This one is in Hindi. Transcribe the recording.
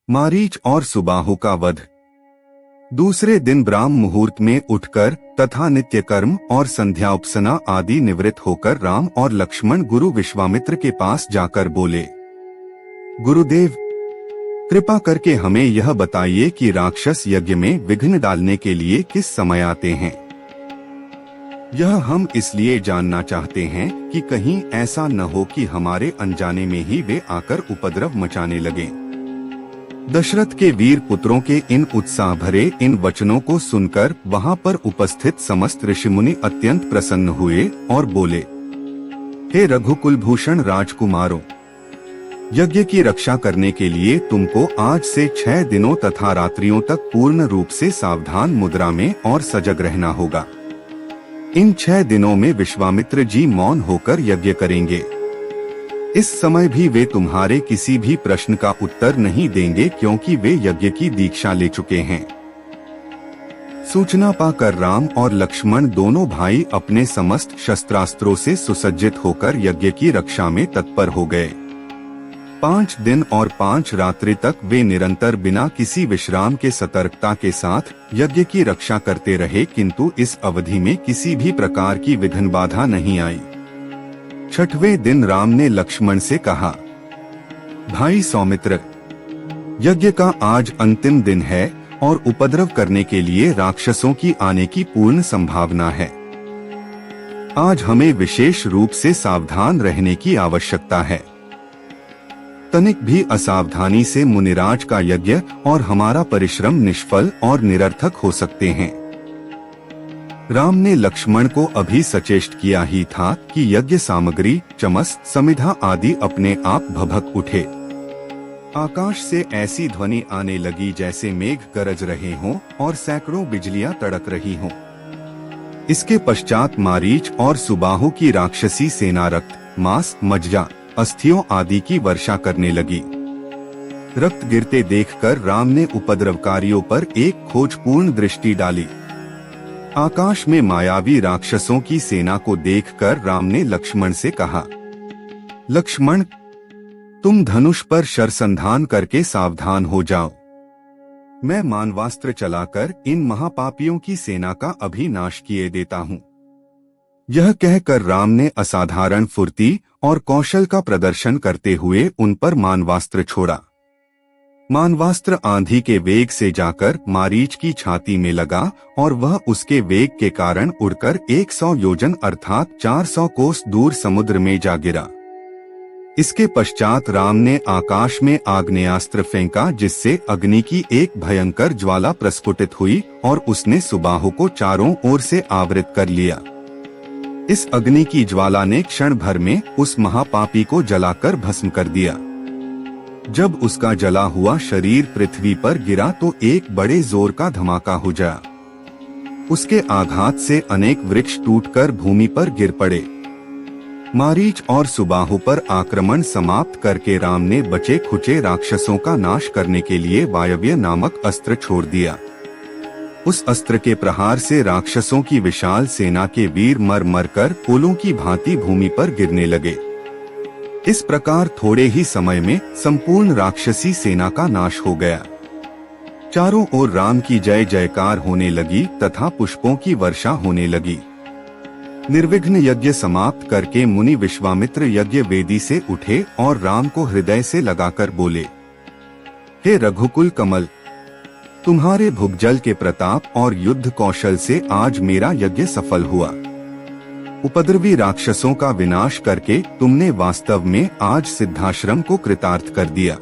मारीच और सुबाहु का वध। दूसरे दिन ब्राह्म मुहूर्त में उठकर तथा नित्य कर्म और संध्या उपसना आदि निवृत्त होकर राम और लक्ष्मण गुरु विश्वामित्र के पास जाकर बोले, गुरुदेव, कृपा करके हमें यह बताइए कि राक्षस यज्ञ में विघ्न डालने के लिए किस समय आते हैं। यह हम इसलिए जानना चाहते हैं कि कहीं ऐसा न हो कि हमारे अनजाने में ही वे आकर उपद्रव मचाने लगे। दशरथ के वीर पुत्रों के इन उत्साह भरे इन वचनों को सुनकर वहां पर उपस्थित समस्त ऋषिमुनि अत्यंत प्रसन्न हुए और बोले, हे रघुकुलभूषण राजकुमारों, यज्ञ की रक्षा करने के लिए तुमको आज से 6 दिनों तथा रात्रियों तक पूर्ण रूप से सावधान मुद्रा में और सजग रहना होगा। इन 6 दिनों में विश्वामित्र जी मौन होकर यज्ञ करेंगे। इस समय भी वे तुम्हारे किसी भी प्रश्न का उत्तर नहीं देंगे, क्योंकि वे यज्ञ की दीक्षा ले चुके हैं। सूचना पाकर राम और लक्ष्मण दोनों भाई अपने समस्त शस्त्रास्त्रों से सुसज्जित होकर यज्ञ की रक्षा में तत्पर हो गए। 5 दिन और 5 रात्रि तक वे निरंतर बिना किसी विश्राम के सतर्कता के साथ यज्ञ की रक्षा करते रहे, किंतु इस अवधि में किसी भी प्रकार की विघ्न बाधा नहीं आई। 6वें दिन राम ने लक्ष्मण से कहा, भाई सौमित्र, यज्ञ का आज अंतिम दिन है और उपद्रव करने के लिए राक्षसों की आने की पूर्ण संभावना है। आज हमें विशेष रूप से सावधान रहने की आवश्यकता है। तनिक भी असावधानी से मुनिराज का यज्ञ और हमारा परिश्रम निष्फल और निरर्थक हो सकते हैं। राम ने लक्ष्मण को अभी सचेष्ट किया ही था कि यज्ञ सामग्री, चमस, समिधा आदि अपने आप भभक उठे। आकाश से ऐसी ध्वनि आने लगी जैसे मेघ गरज रहे हों और सैकड़ों बिजलियां तड़क रही हों। इसके पश्चात मारीच और सुबाहु की राक्षसी सेना रक्त, मांस, मज्जा, अस्थियों आदि की वर्षा करने लगी। रक्त गिरते देखकर राम ने उपद्रवकारियों पर एक खोजपूर्ण दृष्टि डाली। आकाश में मायावी राक्षसों की सेना को देखकर राम ने लक्ष्मण से कहा, लक्ष्मण, तुम धनुष पर शरसंधान करके सावधान हो जाओ। मैं मानवास्त्र चलाकर इन महापापियों की सेना का अभी नाश किए देता हूँ। यह कहकर राम ने असाधारण फुर्ती और कौशल का प्रदर्शन करते हुए उन पर मानवास्त्र छोड़ा। मानवास्त्र आंधी के वेग से जाकर मारीच की छाती में लगा और वह उसके वेग के कारण उड़कर 100 योजन अर्थात 400 कोस दूर समुद्र में जा गिरा। इसके पश्चात राम ने आकाश में आग्नेयास्त्र फेंका, जिससे अग्नि की एक भयंकर ज्वाला प्रस्फुटित हुई और उसने सुबाहु को चारों ओर से आवृत कर लिया। इस अग्नि की ज्वाला ने क्षण भर में उस महापापी को जलाकर भस्म कर दिया। जब उसका जला हुआ शरीर पृथ्वी पर गिरा तो एक बड़े जोर का धमाका हो गया। उसके आघात से अनेक वृक्ष टूटकर भूमि पर गिर पड़े। मारीच और सुबाहु पर आक्रमण समाप्त करके राम ने बचे खुचे राक्षसों का नाश करने के लिए वायव्य नामक अस्त्र छोड़ दिया। उस अस्त्र के प्रहार से राक्षसों की विशाल सेना के वीर मर मर कर पुलों की भांति भूमि पर गिरने लगे। इस प्रकार थोड़े ही समय में संपूर्ण राक्षसी सेना का नाश हो गया। चारों ओर राम की जय जयकार होने लगी तथा पुष्पों की वर्षा होने लगी। निर्विघ्न यज्ञ समाप्त करके मुनि विश्वामित्र यज्ञ वेदी से उठे और राम को हृदय से लगाकर बोले, हे रघुकुल कमल, तुम्हारे भुजबल के प्रताप और युद्ध कौशल से आज मेरा यज्ञ सफल हुआ। उपद्रवी राक्षसों का विनाश करके तुमने वास्तव में आज सिद्धाश्रम को कृतार्थ कर दिया।